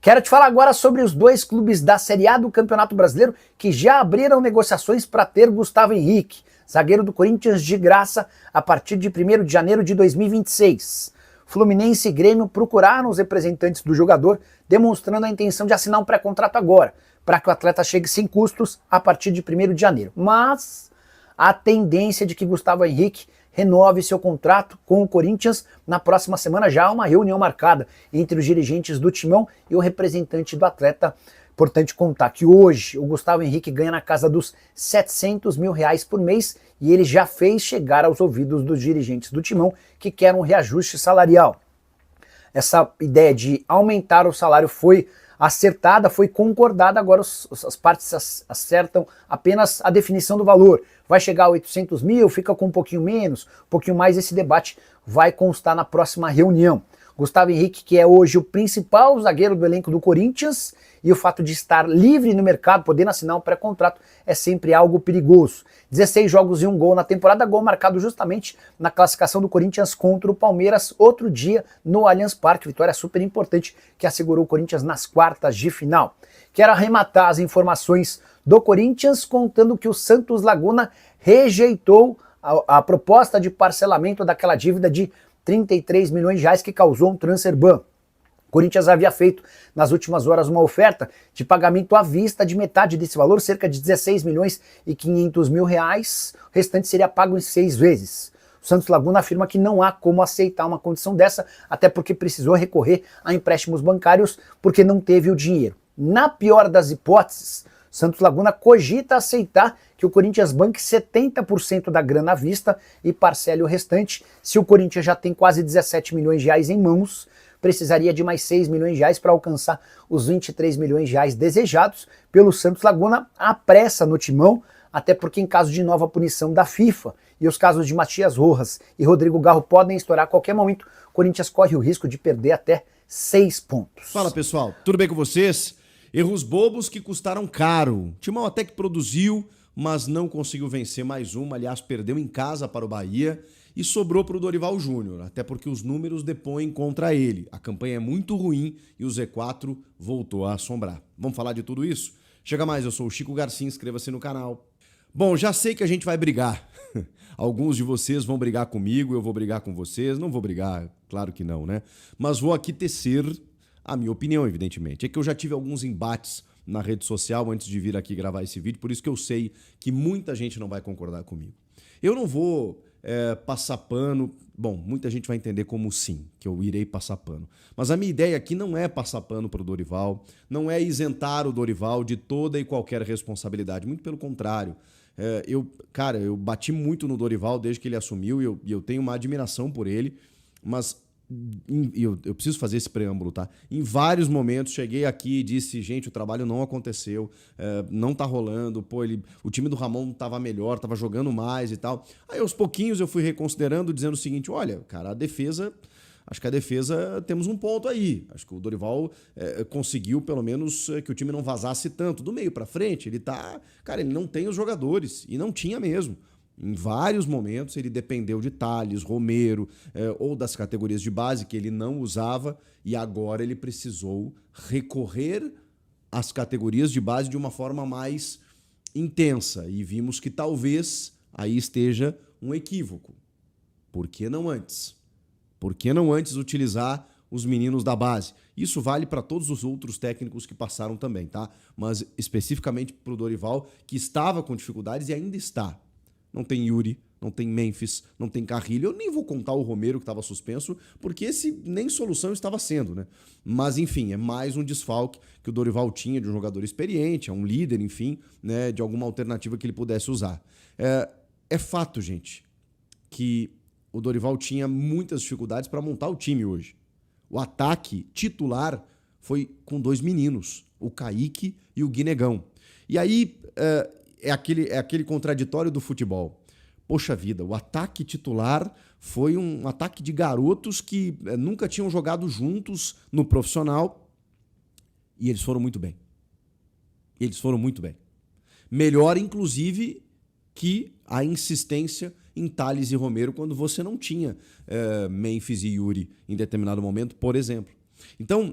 Quero te falar agora sobre os dois clubes da Série A do Campeonato Brasileiro que já abriram negociações para ter Gustavo Henrique, zagueiro do Corinthians, de graça a partir de 1º de janeiro de 2026. Fluminense e Grêmio procuraram os representantes do jogador, demonstrando a intenção de assinar um pré-contrato agora, para que o atleta chegue sem custos a partir de 1º de janeiro. Mas a tendência de que Gustavo Henrique renove seu contrato com o Corinthians. Na próxima semana já há uma reunião marcada entre os dirigentes do Timão e o representante do atleta. Importante contar que hoje o Gustavo Henrique ganha na casa dos R$700 mil por mês e ele já fez chegar aos ouvidos dos dirigentes do Timão que querem um reajuste salarial. Essa ideia de aumentar o salário foi acertada, foi concordada, agora as partes acertam apenas a definição do valor. Vai chegar a 800 mil, fica com um pouquinho menos, um pouquinho mais, esse debate vai constar na próxima reunião. Gustavo Henrique, que é hoje o principal zagueiro do elenco do Corinthians, e o fato de estar livre no mercado, podendo assinar um pré-contrato, é sempre algo perigoso. 16 jogos e 1 gol na temporada, gol marcado justamente na classificação do Corinthians contra o Palmeiras, outro dia no Allianz Parque, vitória super importante que assegurou o Corinthians nas quartas de final. Quero arrematar as informações do Corinthians contando que o Santos Laguna rejeitou a proposta de parcelamento daquela dívida de R$33 milhões que causou um transfer ban. O Corinthians havia feito nas últimas horas uma oferta de pagamento à vista de metade desse valor, cerca de R$16 milhões e 500 mil. O restante seria pago em 6 vezes. O Santos Laguna afirma que não há como aceitar uma condição dessa, até porque precisou recorrer a empréstimos bancários porque não teve o dinheiro. Na pior das hipóteses, Santos Laguna cogita aceitar que o Corinthians banque 70% da grana à vista e parcele o restante. Se o Corinthians já tem quase R$17 milhões em mãos, precisaria de mais R$6 milhões para alcançar os R$23 milhões desejados pelo Santos Laguna. Há pressa no Timão, até porque em caso de nova punição da FIFA e os casos de Matias Rojas e Rodrigo Garro podem estourar a qualquer momento, o Corinthians corre o risco de perder até 6 pontos. Fala pessoal, tudo bem com vocês? Erros bobos que custaram caro. O Timão até que produziu, mas não conseguiu vencer mais uma. Aliás, perdeu em casa para o Bahia e sobrou para o Dorival Júnior, até porque os números depõem contra ele. A campanha é muito ruim e o Z4 voltou a assombrar. Vamos falar de tudo isso? Chega mais, eu sou o Chico Garcia, inscreva-se no canal. Bom, já sei que a gente vai brigar. Alguns de vocês vão brigar comigo, eu vou brigar com vocês. Não vou brigar, claro que não, né? Mas vou aqui tecer a minha opinião, evidentemente. É que eu já tive alguns embates na rede social antes de vir aqui gravar esse vídeo, por isso que eu sei que muita gente não vai concordar comigo. Eu não vou passar pano. Bom, muita gente vai entender como sim, que eu irei passar pano. Mas a minha ideia aqui não é passar pano para o Dorival, não é isentar o Dorival de toda e qualquer responsabilidade, muito pelo contrário. Eu bati muito no Dorival desde que ele assumiu e eu tenho uma admiração por ele, mas eu preciso fazer esse preâmbulo, tá? Em vários momentos cheguei aqui e disse, gente, o trabalho não aconteceu, não tá rolando, o time do Ramon tava melhor, tava jogando mais e tal. Aí aos pouquinhos eu fui reconsiderando, dizendo o seguinte, olha, cara, acho que a defesa temos um ponto aí. Acho que o Dorival conseguiu pelo menos que o time não vazasse tanto. Do meio pra frente, ele não tem os jogadores, e não tinha mesmo. Em vários momentos ele dependeu de Thales, Romero ou das categorias de base que ele não usava e agora ele precisou recorrer às categorias de base de uma forma mais intensa e vimos que talvez aí esteja um equívoco. Por que não antes? Por que não antes utilizar os meninos da base? Isso vale para todos os outros técnicos que passaram também, tá? Mas especificamente para o Dorival, que estava com dificuldades e ainda está. Não tem Yuri, não tem Memphis, não tem Carrilho. Eu nem vou contar o Romero que estava suspenso, porque esse nem solução estava sendo, né? Mas, enfim, é mais um desfalque que o Dorival tinha de um jogador experiente, é um líder, enfim, né, de alguma alternativa que ele pudesse usar. É fato, gente, que o Dorival tinha muitas dificuldades para montar o time hoje. O ataque titular foi com 2 meninos, o Kaique e o Guinegão. E aí é aquele contraditório do futebol. Poxa vida, o ataque titular foi um ataque de garotos que nunca tinham jogado juntos no profissional e eles foram muito bem. Eles foram muito bem. Melhor, inclusive, que a insistência em Thales e Romero quando você não tinha Memphis e Yuri em determinado momento, por exemplo. Então,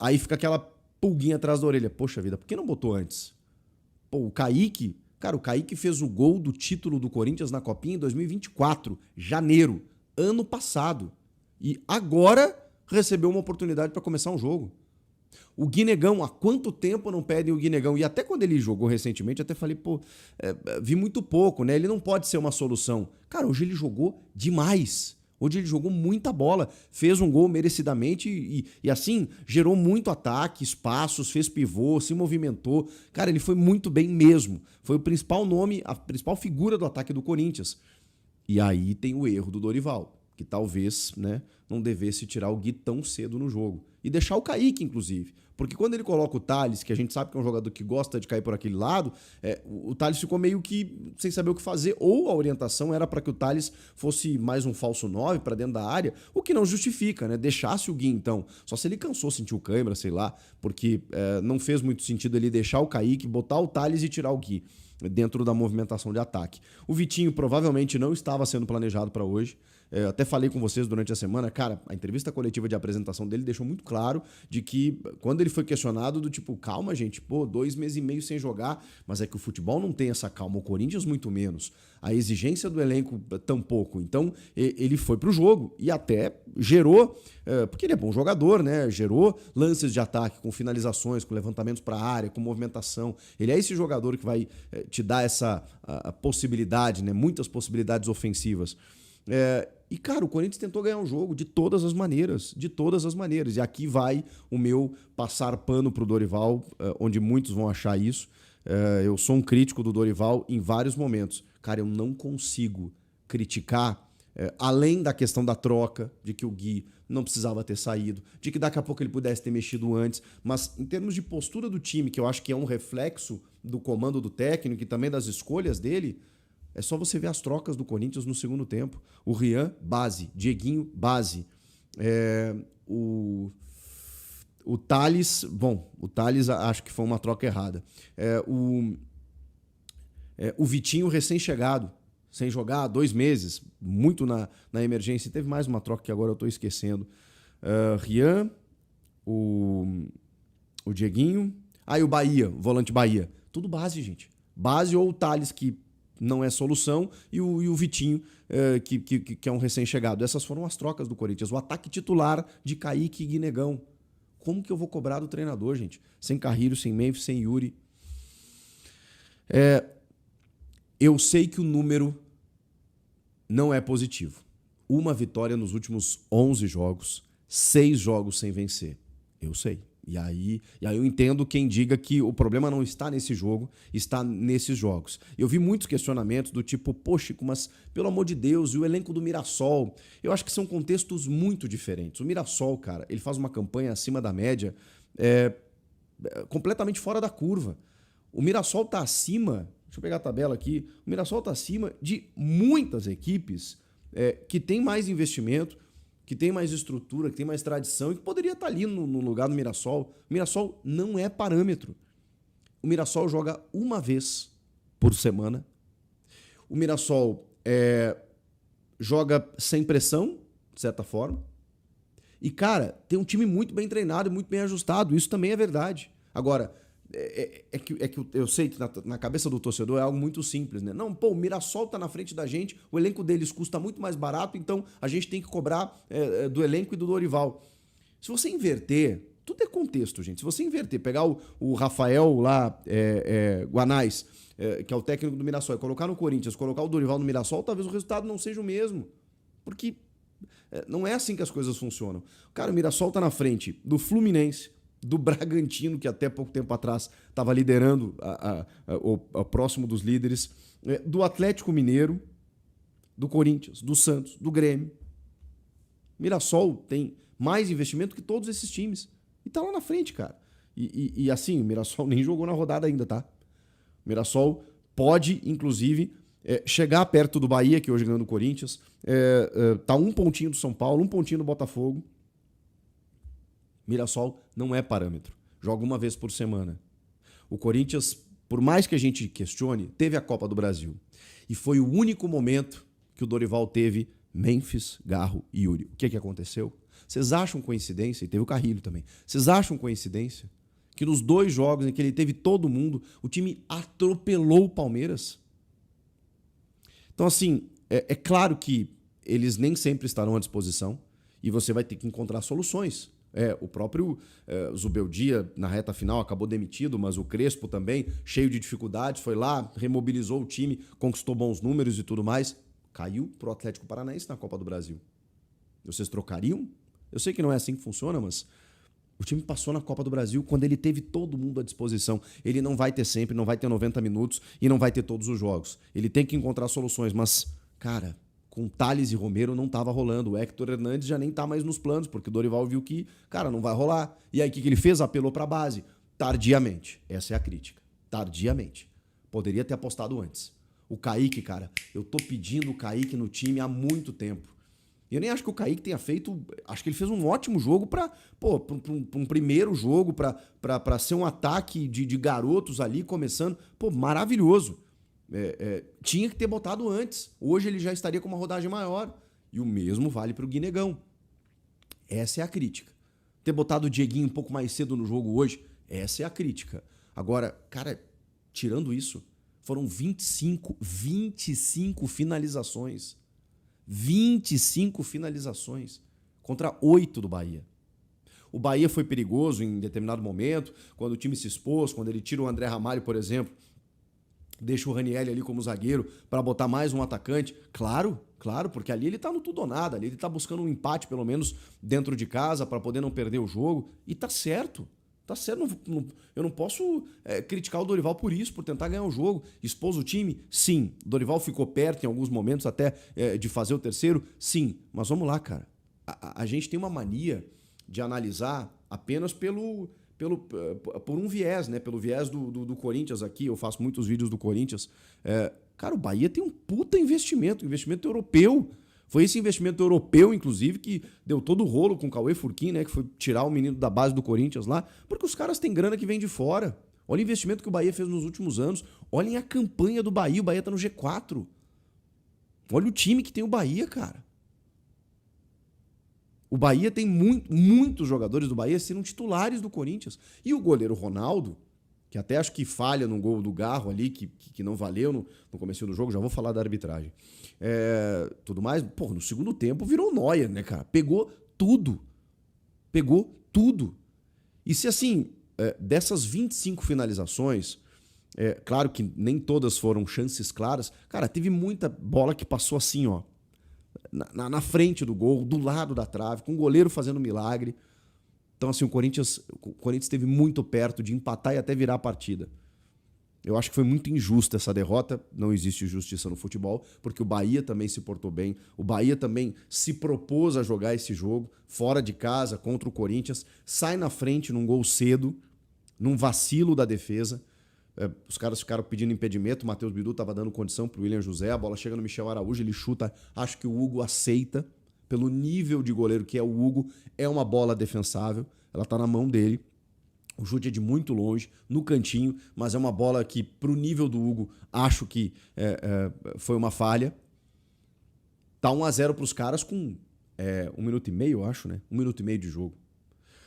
Aí fica aquela pulguinha atrás da orelha. Poxa vida, por que não botou antes? Pô, o Kaique... Cara, o Kaique fez o gol do título do Corinthians na Copinha em 2024, janeiro, ano passado. E agora recebeu uma oportunidade para começar um jogo. O Guinegão, há quanto tempo não pedem o Guinegão? E até quando ele jogou recentemente, até falei, pô, vi muito pouco, né? Ele não pode ser uma solução. Cara, hoje ele jogou demais. Hoje ele jogou muita bola, fez um gol merecidamente e assim, gerou muito ataque, espaços, fez pivô, se movimentou. Cara, ele foi muito bem mesmo. Foi o principal nome, a principal figura do ataque do Corinthians. E aí tem o erro do Dorival, que talvez, né, não devesse tirar o Gui tão cedo no jogo. E deixar o Kaique, inclusive. Porque quando ele coloca o Thales, que a gente sabe que é um jogador que gosta de cair por aquele lado, o Thales ficou meio que sem saber o que fazer. Ou a orientação era para que o Thales fosse mais um falso 9 para dentro da área, o que não justifica, né? Deixasse o Gui, então. Só se ele cansou, sentiu câimbra, sei lá, porque não fez muito sentido ele deixar o Kaique, botar o Thales e tirar o Gui dentro da movimentação de ataque. O Vitinho provavelmente não estava sendo planejado para hoje. Até falei com vocês durante a semana, cara, a entrevista coletiva de apresentação dele deixou muito claro de que quando ele foi questionado do tipo, calma gente, pô, 2 meses e meio sem jogar, mas é que o futebol não tem essa calma, o Corinthians muito menos, a exigência do elenco tampouco, então ele foi pro jogo e até gerou, porque ele é bom jogador, né, gerou lances de ataque com finalizações, com levantamentos para a área, com movimentação, ele é esse jogador que vai te dar essa a possibilidade, né, muitas possibilidades ofensivas. E, cara, o Corinthians tentou ganhar o jogo de todas as maneiras, de todas as maneiras. E aqui vai o meu passar pano pro Dorival, onde muitos vão achar isso. Eu sou um crítico do Dorival em vários momentos. Cara, eu não consigo criticar, além da questão da troca, de que o Gui não precisava ter saído, de que daqui a pouco ele pudesse ter mexido antes, mas em termos de postura do time, que eu acho que é um reflexo do comando do técnico e também das escolhas dele, é só você ver as trocas do Corinthians no segundo tempo. O Rian, base. Dieguinho, base. O Thales, bom, o Thales acho que foi uma troca errada. O Vitinho recém-chegado, sem jogar há 2 meses, muito na emergência. Teve mais uma troca que agora eu estou esquecendo. Rian, o Dieguinho, e o Bahia, o volante Bahia. Tudo base, gente. Base ou o Thales, que não é solução, e o Vitinho, que é um recém-chegado. Essas foram as trocas do Corinthians. O ataque titular de Kaique e Guinegão. Como que eu vou cobrar do treinador, gente? Sem Carrilho, sem Memphis, sem Yuri. Eu sei que o número não é positivo. Uma vitória nos últimos 11 jogos, 6 jogos sem vencer. Eu sei. E aí eu entendo quem diga que o problema não está nesse jogo, está nesses jogos. Eu vi muitos questionamentos do tipo, poxa, Chico, mas pelo amor de Deus, e o elenco do Mirassol? Eu acho que são contextos muito diferentes. O Mirassol, cara, ele faz uma campanha acima da média, completamente fora da curva. O Mirassol está acima, deixa eu pegar a tabela aqui, o Mirassol está acima de muitas equipes que têm mais investimento, que tem mais estrutura, que tem mais tradição e que poderia estar ali no lugar do Mirassol. O Mirassol não é parâmetro. O Mirassol joga uma vez por semana. O Mirassol joga sem pressão, de certa forma. E, cara, tem um time muito bem treinado e muito bem ajustado. Isso também é verdade. Agora, que eu sei que na cabeça do torcedor é algo muito simples, né? Não, pô, o Mirassol tá na frente da gente, o elenco deles custa muito mais barato, então a gente tem que cobrar do elenco e do Dorival. Se você inverter, tudo é contexto, gente. Se você inverter, pegar o Rafael lá, Guanais, que é o técnico do Mirassol, e colocar no Corinthians, colocar o Dorival no Mirassol, talvez o resultado não seja o mesmo. Porque não é assim que as coisas funcionam. Cara, o Mirassol tá na frente do Fluminense, do Bragantino, que até pouco tempo atrás estava liderando o próximo dos líderes, do Atlético Mineiro, do Corinthians, do Santos, do Grêmio. Mirassol tem mais investimento que todos esses times. E tá lá na frente, cara. E assim, o Mirassol nem jogou na rodada ainda, tá? O Mirassol pode, inclusive, chegar perto do Bahia, que hoje ganhou no Corinthians. Tá 1 pontinho do São Paulo, 1 pontinho do Botafogo. Mirassol não é parâmetro. Joga uma vez por semana. O Corinthians, por mais que a gente questione, teve a Copa do Brasil. E foi o único momento que o Dorival teve Memphis, Garro e Yuri. O que aconteceu? Vocês acham coincidência? E teve o Carrilho também. Vocês acham coincidência que nos 2 jogos em que ele teve todo mundo, o time atropelou o Palmeiras? Então, assim, é claro que eles nem sempre estarão à disposição e você vai ter que encontrar soluções. O próprio Zubeldia, na reta final, acabou demitido, mas o Crespo também, cheio de dificuldades, foi lá, remobilizou o time, conquistou bons números e tudo mais. Caiu pro Atlético Paranaense na Copa do Brasil. Vocês trocariam? Eu sei que não é assim que funciona, mas o time passou na Copa do Brasil quando ele teve todo mundo à disposição. Ele não vai ter sempre, não vai ter 90 minutos e não vai ter todos os jogos. Ele tem que encontrar soluções, mas, cara, com Thales e Romero não estava rolando. O Héctor Hernandes já nem está mais nos planos, porque o Dorival viu que, cara, não vai rolar. E aí o que ele fez? Apelou para a base. Tardiamente. Essa é a crítica. Tardiamente. Poderia ter apostado antes. O Kaique, cara, eu tô pedindo o Kaique no time há muito tempo. Eu nem acho que o Kaique tenha feito... Acho que ele fez um ótimo jogo para um primeiro jogo, para ser um ataque de garotos ali começando. Pô, maravilhoso. Tinha que ter botado antes. Hoje ele já estaria com uma rodagem maior. E o mesmo vale para o Guinegão. Essa é a crítica. Ter botado o Dieguinho um pouco mais cedo no jogo hoje, essa é a crítica. Agora, cara, tirando isso, foram 25 finalizações. 25 finalizações contra 8 do Bahia. O Bahia foi perigoso em determinado momento, quando o time se expôs, quando ele tira o André Ramalho, por exemplo, deixa o Ranieri ali como zagueiro para botar mais um atacante. Claro, porque ali ele tá no tudo ou nada, ali ele tá buscando um empate pelo menos dentro de casa para poder não perder o jogo, e tá certo. Tá certo, eu não posso criticar o Dorival por isso, por tentar ganhar o jogo. Expôs o time? Sim. O Dorival ficou perto em alguns momentos até de fazer o terceiro? Sim. Mas vamos lá, cara. A gente tem uma mania de analisar apenas por um viés, né? Pelo viés do Corinthians aqui. Eu faço muitos vídeos do Corinthians. Cara, o Bahia tem um puta investimento europeu. Foi esse investimento europeu, inclusive, que deu todo o rolo com o Cauê Furquim, né? Que foi tirar o menino da base do Corinthians lá, porque os caras têm grana que vem de fora. Olha o investimento que o Bahia fez nos últimos anos. Olhem a campanha do Bahia. O Bahia tá no G4. Olha o time que tem o Bahia, cara. O Bahia tem muitos jogadores do Bahia sendo titulares do Corinthians. E o goleiro Ronaldo, que até acho que falha no gol do Garro ali, que não valeu no começo do jogo, já vou falar da arbitragem. Tudo mais, pô, no segundo tempo virou Neuer, né, cara? Pegou tudo. E se assim, dessas 25 finalizações, claro que nem todas foram chances claras, cara, teve muita bola que passou assim, ó, na frente do gol, do lado da trave, com o goleiro fazendo milagre. Então, assim, o Corinthians esteve muito perto de empatar e até virar a partida. Eu acho que foi muito injusta essa derrota. Não existe justiça no futebol, porque o Bahia também se portou bem. O Bahia também se propôs a jogar esse jogo, fora de casa, contra o Corinthians. Sai na frente num gol cedo, num vacilo da defesa. Os caras ficaram pedindo impedimento. O Matheus Bidu estava dando condição para o William José. A bola chega no Michel Araújo, ele chuta. Acho que o Hugo aceita. Pelo nível de goleiro que é o Hugo, é uma bola defensável. Ela está na mão dele. O chute é de muito longe, no cantinho, mas é uma bola que, pro nível do Hugo, acho que foi uma falha. Tá 1-0 pros caras com 1 minuto e meio, eu acho, né? 1 minuto e meio de jogo.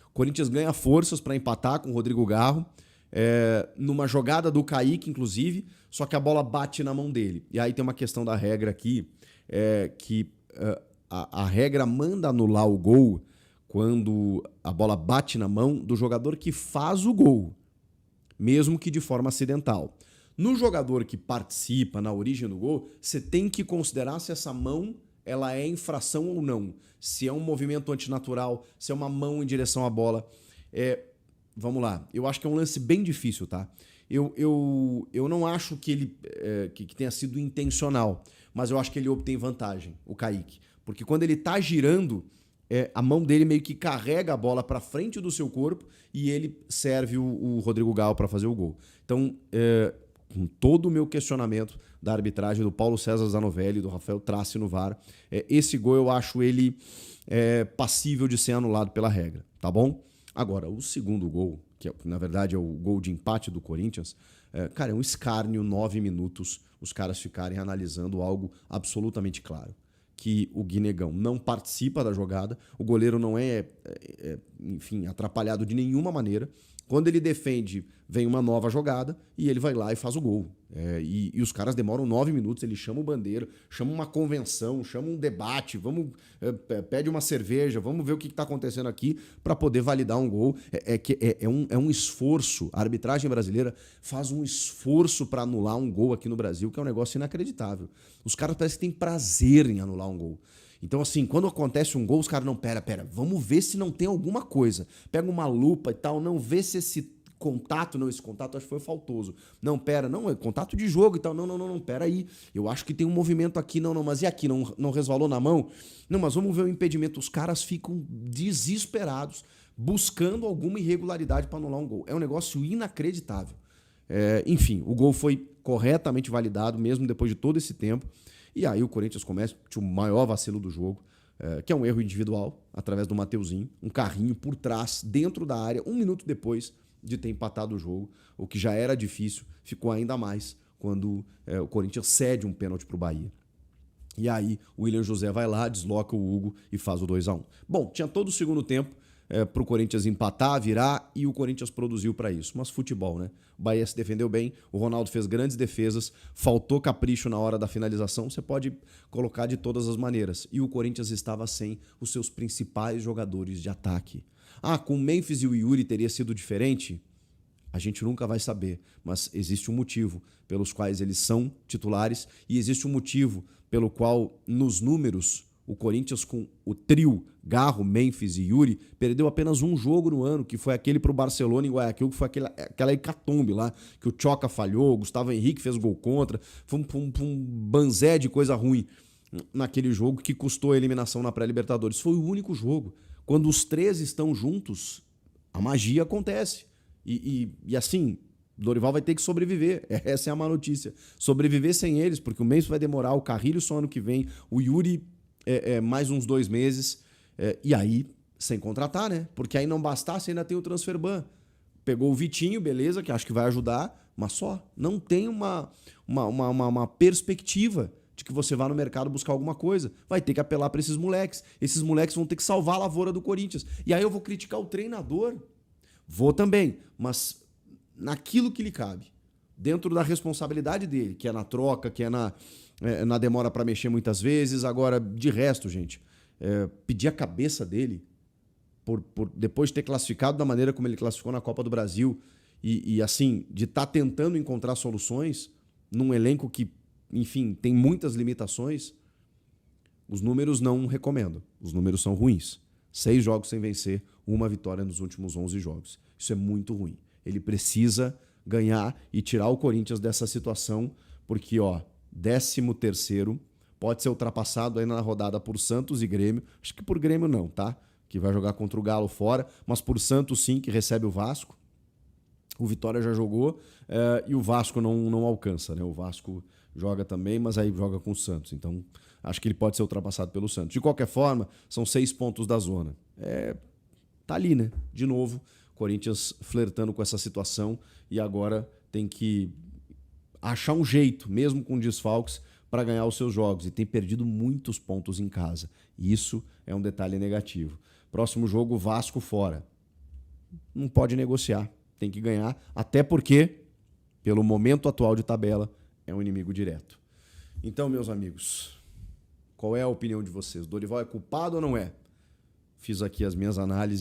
O Corinthians ganha forças para empatar com o Rodrigo Garro, numa jogada do Kaique, inclusive, só que a bola bate na mão dele. E aí tem uma questão da regra aqui, que a regra manda anular o gol quando a bola bate na mão do jogador que faz o gol, mesmo que de forma acidental. No jogador que participa na origem do gol, você tem que considerar se essa mão ela é infração ou não. Se é um movimento antinatural, se é uma mão em direção à bola. Vamos lá, eu acho que é um lance bem difícil, tá? Eu não acho que ele que tenha sido intencional, mas eu acho que ele obtém vantagem, o Kaique. Porque quando ele tá girando, a mão dele meio que carrega a bola para frente do seu corpo e ele serve o Rodrigo Garro para fazer o gol. Então, com todo o meu questionamento da arbitragem do Paulo César Zanovelli, do Rafael Trace no VAR, esse gol eu acho ele passível de ser anulado pela regra, tá bom? Agora, o segundo gol, que na verdade é o gol de empate do Corinthians, cara, é um escárnio 9 minutos os caras ficarem analisando algo absolutamente claro. que o Guinegão não participa da jogada, o goleiro não enfim, atrapalhado de nenhuma maneira. Quando ele defende, vem uma nova jogada e ele vai lá e faz o gol. E os caras demoram 9 minutos, ele chama o Bandeira, chama uma convenção, chama um debate, pede uma cerveja, vamos ver o que está acontecendo aqui para poder validar um gol. É um esforço, a arbitragem brasileira faz um esforço para anular um gol aqui no Brasil, que é um negócio inacreditável. Os caras parecem que têm prazer em anular um gol. Então, assim, quando acontece um gol, os caras, não, pera, vamos ver se não tem alguma coisa. Pega uma lupa e tal, não vê se esse contato, esse contato acho que foi faltoso. Não, é contato de jogo e tal. Não, pera aí. Eu acho que tem um movimento aqui, mas e aqui? Não resvalou na mão? Não, mas vamos ver o impedimento. Os caras ficam desesperados, buscando alguma irregularidade para anular um gol. É um negócio inacreditável. Enfim, o gol foi corretamente validado, mesmo depois de todo esse tempo. E aí o Corinthians começa o maior vacilo do jogo, que é um erro individual, através do Mateuzinho, um carrinho por trás, dentro da área, 1 minuto depois de ter empatado o jogo, o que já era difícil, ficou ainda mais quando o Corinthians cede um pênalti para o Bahia. E aí o William José vai lá, desloca o Hugo e faz o 2-1. Bom, tinha todo o segundo tempo para o Corinthians empatar, virar, e o Corinthians produziu para isso. Mas futebol, né? O Bahia se defendeu bem, o Ronaldo fez grandes defesas, faltou capricho na hora da finalização, você pode colocar de todas as maneiras. E o Corinthians estava sem os seus principais jogadores de ataque. Com o Memphis e o Yuri teria sido diferente? A gente nunca vai saber, mas existe um motivo pelos quais eles são titulares e existe um motivo pelo qual, nos números, o Corinthians com o trio Garro, Memphis e Yuri perdeu apenas um jogo no ano, que foi aquele para o Barcelona em Guayaquil, que foi aquela hecatombe lá, que o Choca falhou, o Gustavo Henrique fez gol contra, foi um banzé de coisa ruim naquele jogo que custou a eliminação na pré-Libertadores. Foi o único jogo. Quando os três estão juntos, a magia acontece. E assim, Dorival vai ter que sobreviver. Essa é a má notícia. Sobreviver sem eles, porque o Memphis vai demorar, o Carrilho só ano que vem, o Yuri mais uns 2 meses, e aí sem contratar, né? Porque aí não bastasse, ainda tem o transfer ban. Pegou o Vitinho, beleza, que acho que vai ajudar, mas só. Não tem uma perspectiva de que você vá no mercado buscar alguma coisa. Vai ter que apelar para esses moleques. Esses moleques vão ter que salvar a lavoura do Corinthians. E aí eu vou criticar o treinador. Vou também, mas naquilo que lhe cabe. Dentro da responsabilidade dele, que é na troca, que é na demora para mexer muitas vezes. Agora, de resto, gente, pedir a cabeça dele por depois de ter classificado da maneira como ele classificou na Copa do Brasil e assim, de estar tentando encontrar soluções num elenco que, enfim, tem muitas limitações, os números não recomendam. Os números são ruins. 6 jogos sem vencer, 1 vitória nos últimos 11 jogos. Isso é muito ruim. Ele precisa ganhar e tirar o Corinthians dessa situação, porque, 13º, pode ser ultrapassado aí na rodada por Santos e Grêmio. Acho que por Grêmio não, tá? Que vai jogar contra o Galo fora, mas por Santos sim, que recebe o Vasco. O Vitória já jogou e o Vasco não alcança, né? O Vasco joga também, mas aí joga com o Santos. Então, acho que ele pode ser ultrapassado pelo Santos. De qualquer forma, são 6 pontos da zona. Tá ali, né? De novo, Corinthians flertando com essa situação e agora tem que achar um jeito, mesmo com desfalques, para ganhar os seus jogos. E tem perdido muitos pontos em casa. E isso é um detalhe negativo. Próximo jogo, Vasco fora. Não pode negociar. Tem que ganhar, até porque, pelo momento atual de tabela, é um inimigo direto. Então, meus amigos, qual é a opinião de vocês? Dorival é culpado ou não é? Fiz aqui as minhas análises.